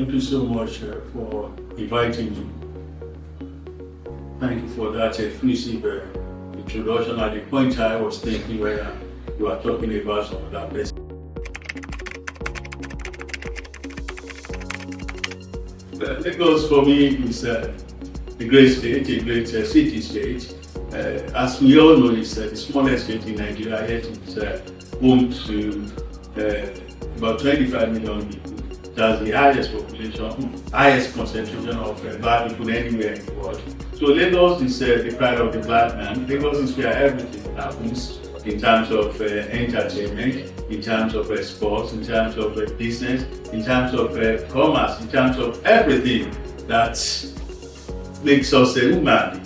Thank you so much for inviting me. Thank you for that exclusive introduction. At the point I was thinking whether you are talking about some of that person. Lagos for me is a great state, a great city state. As we all know, it's the smallest state in Nigeria, yet it's home to about 25 million people. That's the highest population, highest concentration of black people anywhere in the world. So Lagos is the pride of the black man. Lagos is where everything happens in terms of entertainment, in terms of sports, in terms of business, in terms of commerce, in terms of everything that makes us a human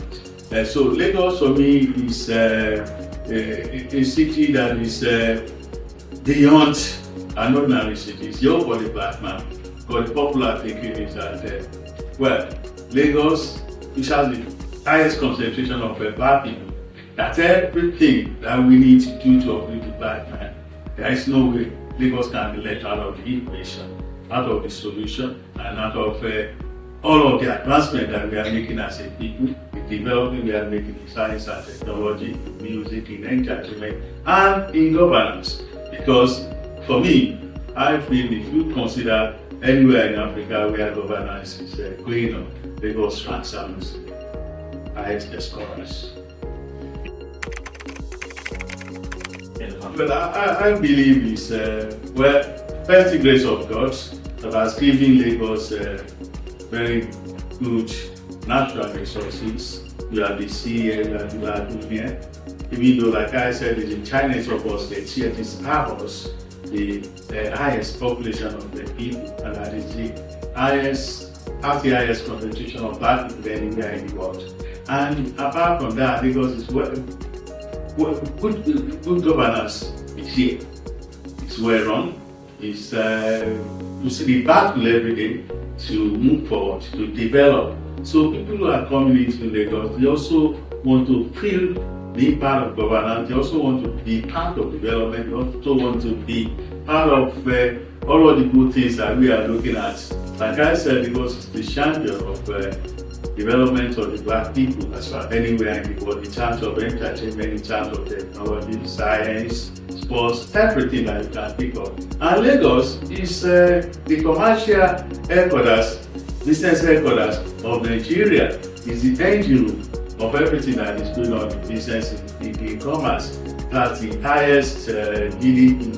being. So Lagos for me is a city that is beyond an ordinary city. It's young for the black man. But the popular thinking is that, Lagos has the highest concentration of black people. That's everything that we need to do to uplift the black man. There is no way Lagos can be left out of the equation, out of the solution, and out of all of the advancement that we are making as a people, the development we are making in science and technology, in music, in entertainment, and in governance. Because for me, I feel if you consider anywhere in Africa where governance is going on, Lagos transcends highest scholars. Well, I believe it's first the grace of God that has given Lagos very good natural resources. You have the sea here, you have the lagoon here. Even though, like I said, it's in China's of us, states, yet it's ours, the highest population of the people, and that is the highest concentration of black people anywhere in the world. And apart from that, Lagos is good governance is here. It's well run. It's you see the battle every day to move forward, to develop. So people who are coming into Lagos, they also want to feel the part of governance. They also want to be part of development. They also want to be part of all of the good things that we are looking at. Like I said, Lagos is the champion of development of the black people as far anywhere in the world, in terms of entertainment, in terms of technology, science, sports, everything that you can think of. And Lagos is the commercial headquarters, business headquarters of Nigeria. It's the engine room of everything that is going on in business, in commerce. That's the highest GDP,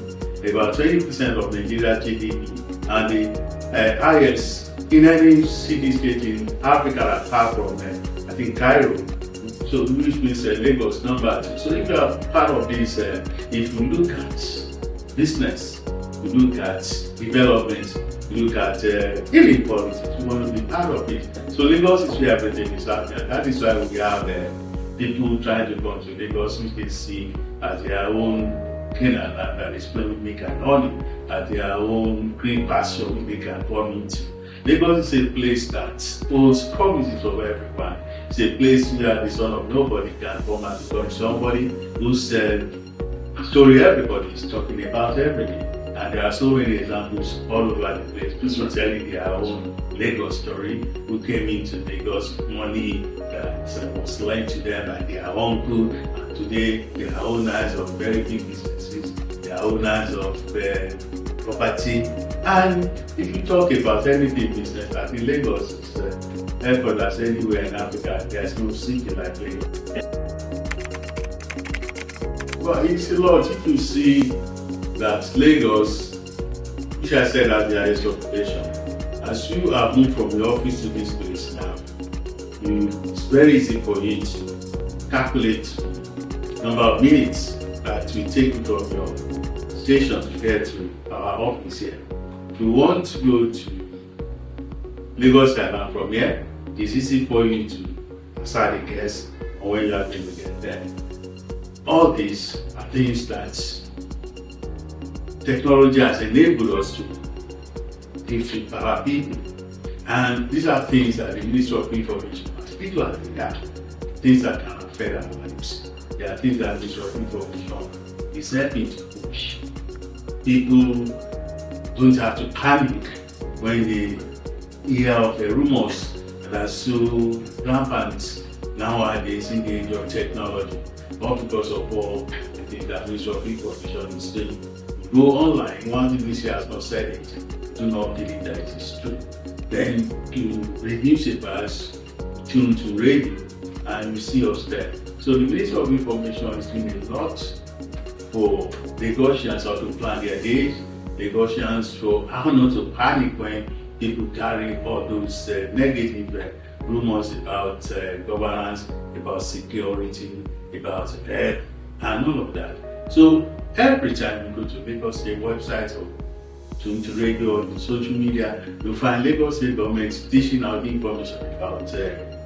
about 20% of Nigeria's GDP, and the highest in any city-state in Africa apart from, I think, Cairo. So which means Lagos number 2. So if you are part of this, if you look at business, you look at development, you look at even politics, you want to be part of it. So Lagos is where everything is happening. That is why we have people trying to come to Lagos, which they see as their own Canaan that is playing milk and honey, as their own green pasture which they can come into. Lagos is a place that holds promises of everyone. It's a place where the son of nobody can come and become somebody whose story everybody is talking about every day. And there are so many examples all over the place. People telling their own Lagos story, who came into Lagos with money that was lent to them by their uncle, and today they are owners of very big businesses, they are owners of property. And if you talk about anything business, I think Lagos is headquarters anywhere in Africa. There's no city like Lagos. Well, it's a lot. If you see that Lagos, which I said has the highest population, as you have moved from the office to this place now, it's very easy for you to calculate the number of minutes that will take you from your station to get to our office here. If you want to go to Lagos Island from here, it's easy for you to start a guess on when you are going to get there. All these are things that technology has enabled us to give to our people. And these are things that the Ministry of Information has people at the gap, things that can affect our lives. There are things that the Ministry of Information is helping to push. People don't have to panic when they hear of the rumors that are so rampant nowadays in the age of technology, not because of all the things that Ministry of Information is doing. Go online, once the ministry has not said it, do not believe that it is true. Then you reduce it as tune to radio and you see us there. So the Ministry of Information is doing a lot for Lagosians how to plan their days, Lagosians for how not to panic when people carry all those negative rumors about governance, about security, about health, and all of that. So every time you go to Lagos State website or to radio or social media, you'll find Lagos State government dishing out information about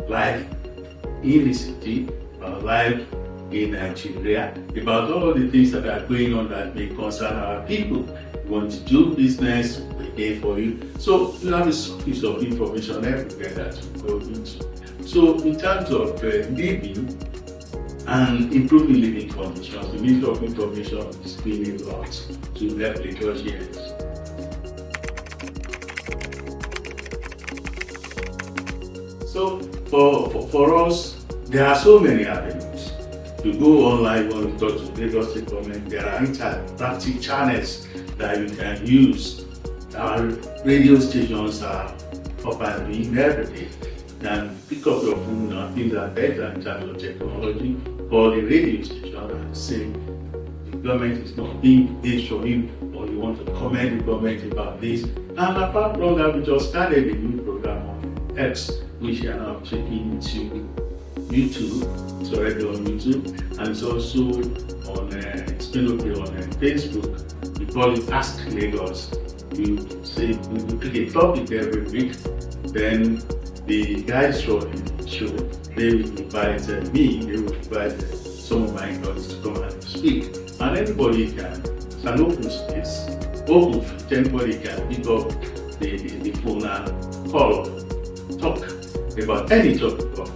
life in the city, about life in Nigeria, about all the things that are going on that may concern our people. You want to do business, we're there for you. So you have a piece of information everywhere that you go into. So in terms of living and improving living conditions, the Ministry of Information is doing a lot to help Lagosians. So for us, there are so many avenues. You go online when you talk to Lagos State government, there are interactive channels that you can use. Our radio stations are up and running every day. You can pick up your phone and things are better in terms of technology, call the radio station and say the government is not doing this for you, or you want to comment the government about this. And apart from that, we just started a new program on X, which are now taking to YouTube. It's already on YouTube, and it's also on it's going to be on Facebook. We call it Ask Lagos. You say you pick a topic every week, then the guys from the show, they will invite me, they will invite some of my colleagues to come and speak. And anybody can, it's an open space, open, anybody can pick up the phone and call, talk about any topic of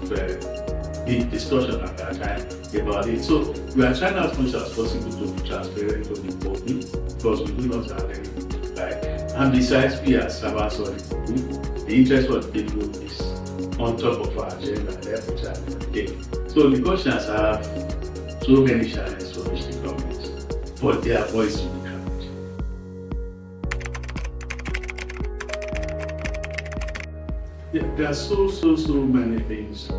big discussion at that time about it. So we are trying as much as possible to be transparent to the public, because we do not have any like. And besides, we are servants of the people. The interest of the people is on top of our agenda every time of the day. So the Lagosians have so many challenges for which the government, but their voice will be heard. Yeah, there are so many things.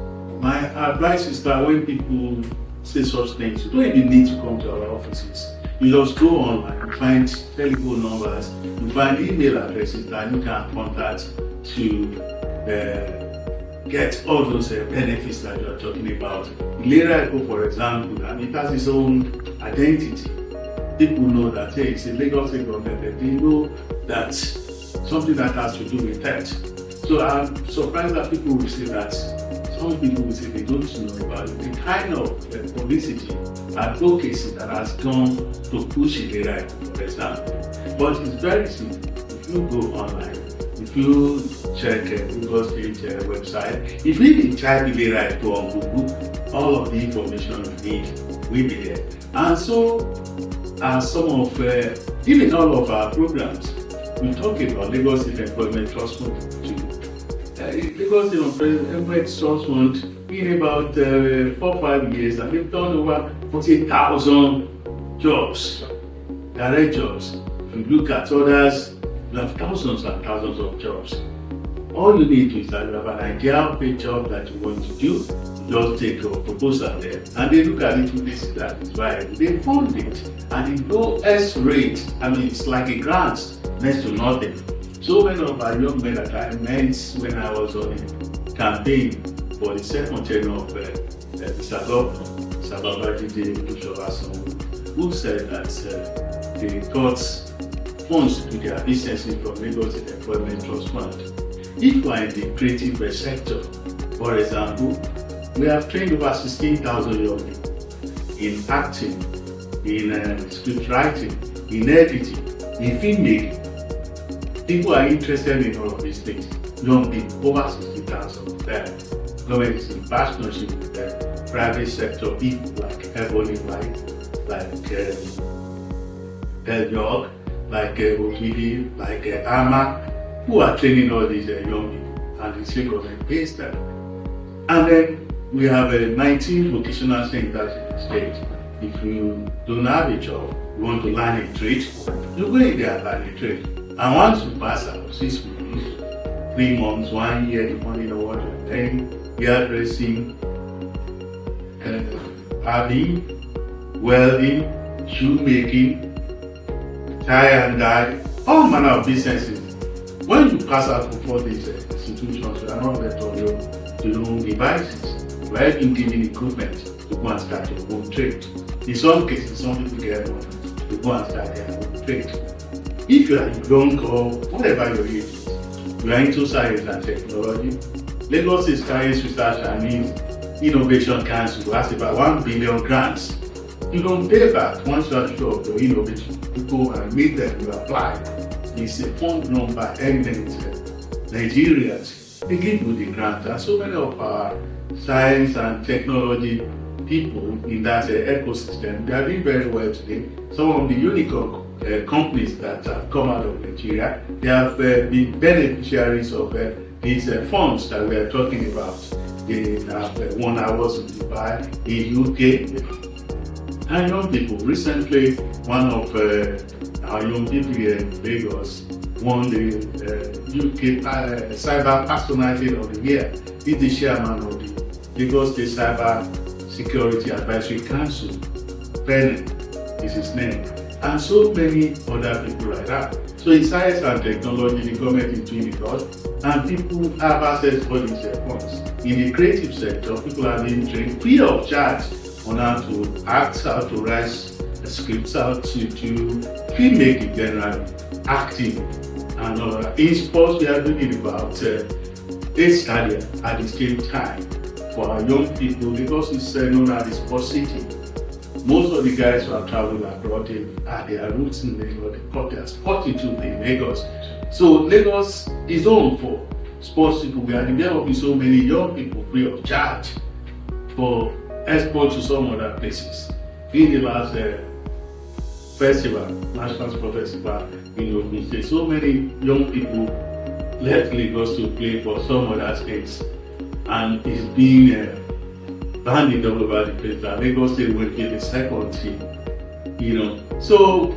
My advice is that when people say such things, you don't even need to come to our offices. You just go online, you find telephone numbers, you find email addresses that you can contact to get all those benefits that you are talking about. Eko, for example, and it has its own identity. People know that, hey, it's a Lagos State government, they know that something that has to do with that. So I'm surprised that people will say that. Some people will say they don't know about it. The kind of publicity, advocacy that has gone to push Eko, for example. But it's very simple. If you go online, if you check Lagos State website, if you even type Eko on Google, all of the information you need will be there. And so, some of, even all of our programs, we talk about Lagos State Employment Trust Fund too. Lagos State Employment Trust Fund in about 4-5 years, and they've done over 40,000 jobs, direct jobs. If you look at others, you have thousands and thousands of jobs. All you need is that you have an idea of a job that you want to do. Just take your proposal there, and they look at it with this, that is why they fund it, and in lowest rate. I mean, it's like a grant next to nothing. So many of our young men that I met when I was on a campaign for the second tenure of Mr. Governor, who said that they got funds to their businesses from Lagos State Employment Trust Fund. If you are in the creative sector, for example, we have trained over 16,000 young people in acting, in script writing, in editing, in filmmaking. People are interested in all of these things. Young people, over 60,000 of them. Government is in partnership with the private sector, people like Ebony Light, like York, like Okidi, like Ama, who are training all these young people. and the state government pays them. And then we have 19 vocational centers in the state. If you don't have a job, you want to learn a trade, you go in there and learn a trade. And once you pass out 6 months, 3 months, 1 year, depending on what you're doing, hairdressing, padding, welding, shoemaking, tie and dye, all manner of businesses. When you pass out from all these institutions, you are not left on your own devices. You are being given equipment to go and start your own trade. In some cases, some people get money to go and start their own trade. If you are young or whatever your age is, you are into science and technology, Lagos State Science Research and Innovation Council has about 1 billion grants. You don't pay back once you are sure of your innovation. You go and meet them, you apply. It's a fund run by eminent Nigerians. They give you the grant, and so many of our science and technology people in that ecosystem, they are doing very well today. Some of the unicorn companies that have come out of Nigeria, they have been beneficiaries of these funds that we are talking about. They have won awards in Dubai, in UK. And young people, recently one of our young people here in Lagos won the UK Cyber Personality of the Year. He's the chairman of the Lagos State Cyber Security Advisory Council. Brennan is his name. And so many other people like that. So in science and technology, the government is doing a lot, and people have access to all these funds. In the creative sector, people are being trained free of charge on how to act, how to write scripts, how to do filmmaking generally, acting, and all that. In sports, we are doing about 8 stadium at the same time for our young people, because it's known as the sports city. Most of the guys who are traveling abroad are their roots in Lagos. They got their sporting too in Lagos. So Lagos is home for sports people. We are developing so many young people free of charge for export to some other places. In the last festival, National Sport Festival in Ogun State, so many young people left Lagos to play for some other states, and it's being banded all over the place that Lagos State will get the second team. So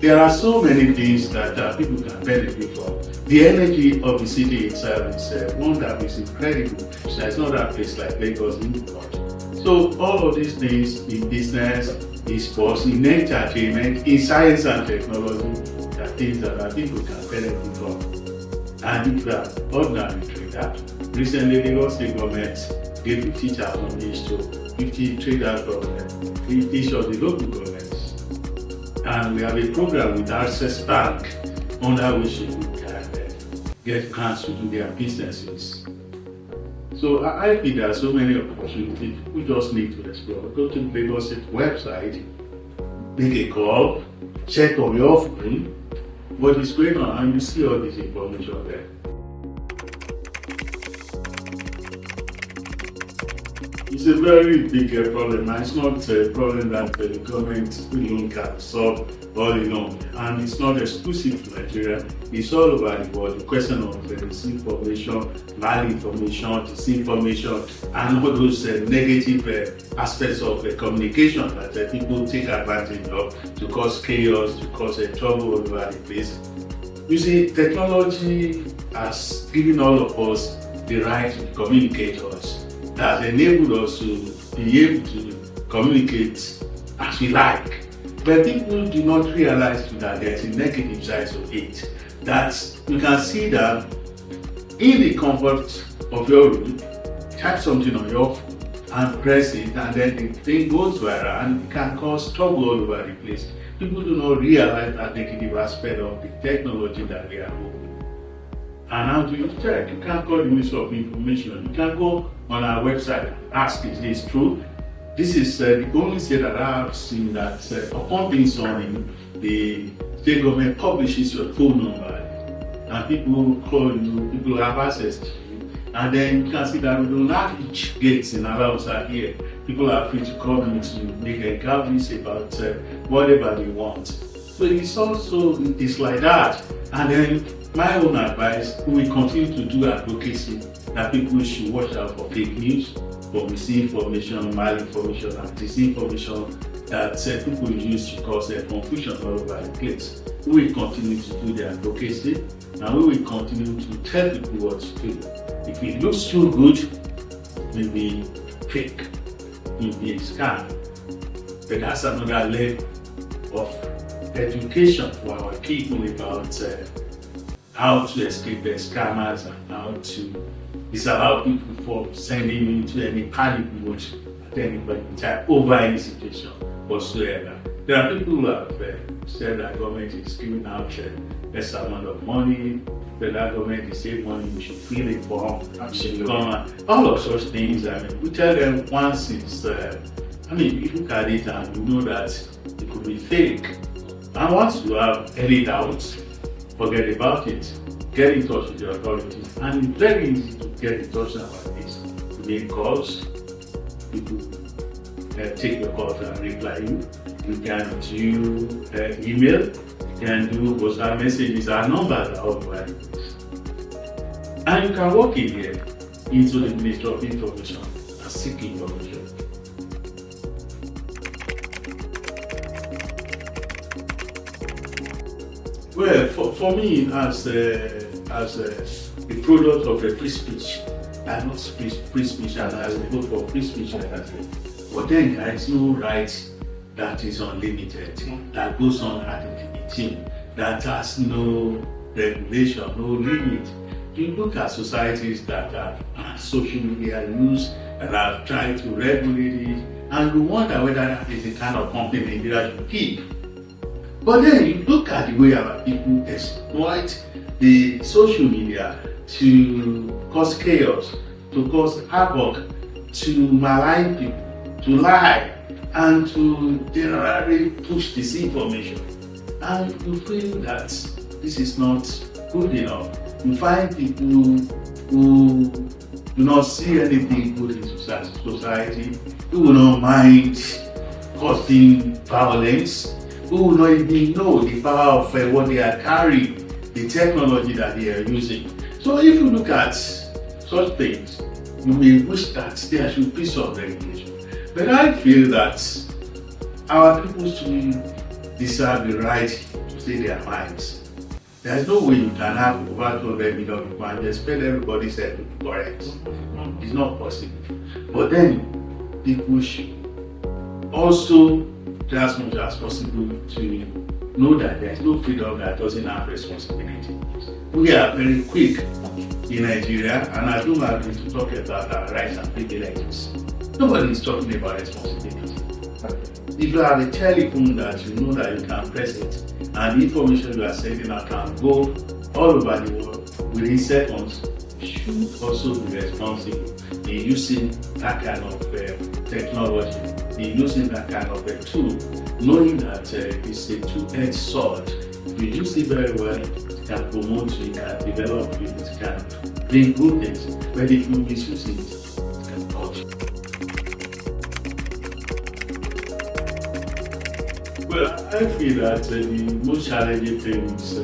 there are so many things that people can benefit from. The energy of the city itself is one that is incredible. There's not a place like Lagos in the world. So all of these things in business, in sports, in entertainment, in science and technology, are things that people can benefit from. And if you are ordinary trader, recently the Lagos State government gave 50,000 each to 50 traders from each of the local governments. And we have a program with Access Bank under which people can get grants to do their businesses. So I think there are so many opportunities. We just need to explore. Go to the Lagos State website, make a call, check on your phone what is going on, and you see all this information there. It's a very big problem, and it's not a problem that the government alone can solve all alone. And it's not exclusive to Nigeria, it's all over the world. The question of misinformation, malinformation, disinformation, and all those negative aspects of communication that people take advantage of to cause chaos, to cause trouble all over the place. You see, technology has given all of us the right to communicate us. That has enabled us to be able to communicate as we like. But people do not realize that there's a negative side to it. That you can see that in the comfort of your room, type something on your phone and press it, and then the thing goes viral and it can cause trouble all over the place. People do not realize that negative aspect of the technology that they are moving. And how do you check? You can't call the Ministry of Information. You can go on our website and ask, is this true? This is the only state that I have seen that upon being sworn, the state government publishes your phone number, and people call you, people have access to you, and then you can see that we don't have each gates in our house here. People are free to call you to make inquiries about whatever they want. So it's also like that, and then my own advice, we will continue to do advocacy that people should watch out for fake news, for misinformation, malinformation, and disinformation that people use to cause confusion all over the place. We will continue to do the advocacy, and we will continue to tell people what to do. If it looks too good, it may be fake, it may be a scam. But that's another level of education for our people about how to escape the scammers and how to disallow people from sending you into any panic mode at any point in time over any situation whatsoever. There are people who have said that government is giving out less amount of money, the government is saving money, we should fill it for all of such things. I mean, we tell them once it's, you look at it and you know that it could be fake. And once you have any doubts, forget about it. Get in touch with the authorities. And it's very easy to get in touch about this. You make calls, people take your calls and reply you. You can do email, you can do WhatsApp messages, our numbers are all right. And you can walk in here into the Ministry of Information and seek information. Well, for me, as a product of a free speech, I'm not free speech, and I will vote for free speech. But then there is no right that is unlimited, that goes on ad infinitum, that has no regulation, no limit. You look at societies that have social media use and have tried to regulate it, and you wonder whether that is the kind of company Nigeria should keep. But then you look at the way our people exploit the social media to cause chaos, to cause havoc, to malign people, to lie, and to generally push disinformation. And you feel that this is not good enough. You find people who do not see anything good in society, who will not mind causing violence, who will not even know the power of what they are carrying, the technology that they are using. So if you look at such things, you may wish that there should be some regulation. But I feel that our people should deserve the right to say their minds. There is no way you can have over 200 million people and expect everybody said to be correct. It's not possible. But then people should also try as much as possible to know that there is no freedom that doesn't have responsibility. We are very quick in Nigeria, and I don't agree to talk about our rights and privileges. Nobody is talking about responsibility. If you have a telephone that you know that you can press it, and the information you are sending out can go all over the world within seconds, you should also be responsible in using that kind of technology, in using that kind of a tool, knowing that it's a two-edged sword. If you use it very well, it can promote you, it can develop you, it can bring good things. But if you misuse it, it can hurt you. Well, I feel that the most challenging thing is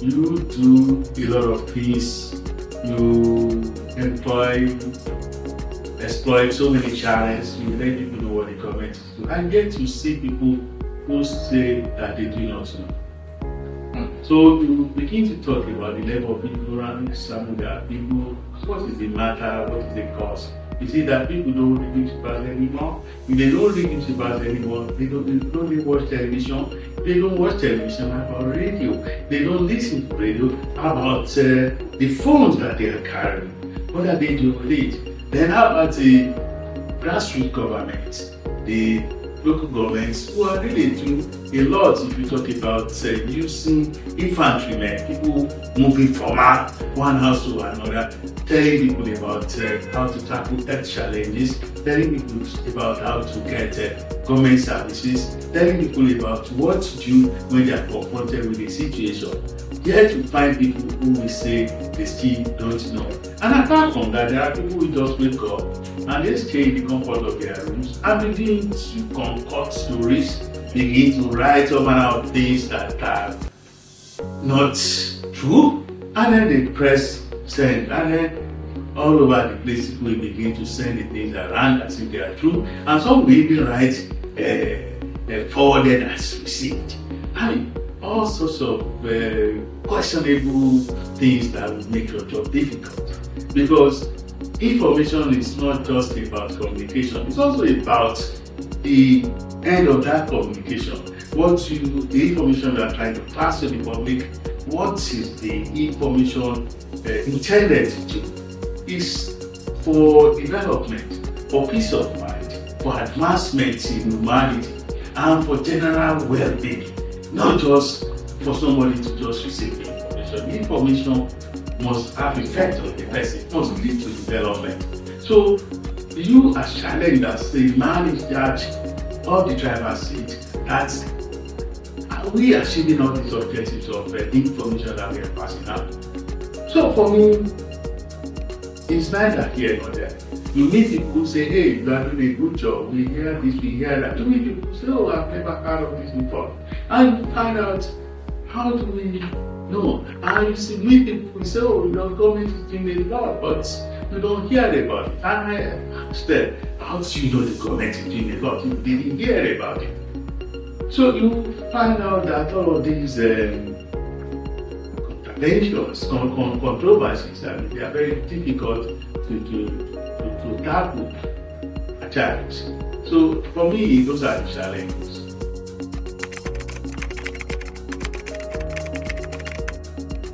you do a lot of things, you exploit so many channels, you let people know what the government is doing, and yet you see people who say that they do not know. So you begin to talk about the level of ignorance, and that people, what is the matter, what is the cause? You see that people don't read newspapers anymore. If they don't read newspapers anymore, they don't watch television. They don't watch television about radio. They don't listen to radio about the phones that they are carrying. What are they doing with it? Then how about the grassroots government, the local governments who are really doing a lot if you talk about using infantrymen, people moving from one house to another, telling people about how to tackle health challenges, telling people about how to get government services, telling people about what to do when they are confronted with a situation. Yet to find people who will say they still don't know. And apart from that, there are people who just wake up and they stay in the comfort of their rooms and begin to concoct stories, begin to write all manner of things that are not true, And then they press send, and then all over the place we begin to send the things around as if they are true, and some will even write forwarded as received. I mean, all sorts of questionable things that will make your job difficult, because information is not just about communication, it's also about the end of that communication. The information you are trying to pass to the public, what is the information intended to? Is for development, for peace of mind, for advancement in humanity, and for general well-being, not just for somebody to just receive the information. The information must have effect on the person, it must lead to development. So you as challenged as the man in charge of the driver's seat, that are we achieving all these objectives of the information that we are passing out? So for me, it's neither here nor there. You meet people who say, hey, you are doing a good job, we hear this, we hear that. You meet people who say, oh, I've never heard of this before. And you find out, how do we know? And you see, meet people who say, oh, your government is doing a lot, but you don't hear about it. And I ask them, how do you know the government is doing a lot? You didn't hear about it. So you find out that all of these contradictions, controversies, they are very difficult to tackle at times. So for me, those are the challenges.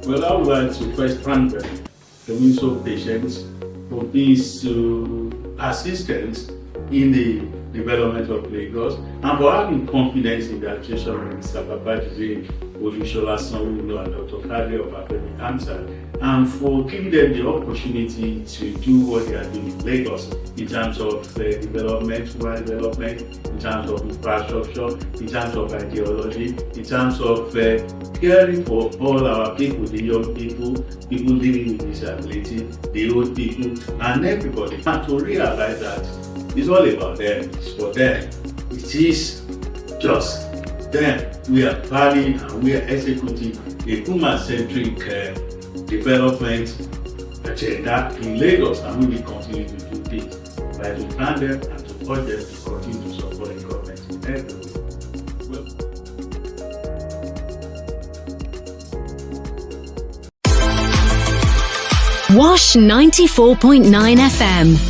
Well, I would like to first thank the Ministry of Patience for being so assistant in the development of Lagos, and for having confidence in the administration of Mr. Babajide Olúṣọlá Sanwo-Olu and Dr. Kade Obafemi Hamzat, and for giving them the opportunity to do what they are doing in Lagos in terms of development, rural development, in terms of infrastructure, in terms of ideology, in terms of caring for all our people, the young people, people living with disability, the old people, and everybody, and to realize that it's all about them, it's for them, it is just them. We are planning and we are executing a human-centric development agenda in Lagos, and we will continue to do this by to plan them and to urge them to continue to support the government in every way. Wash 94.9 FM.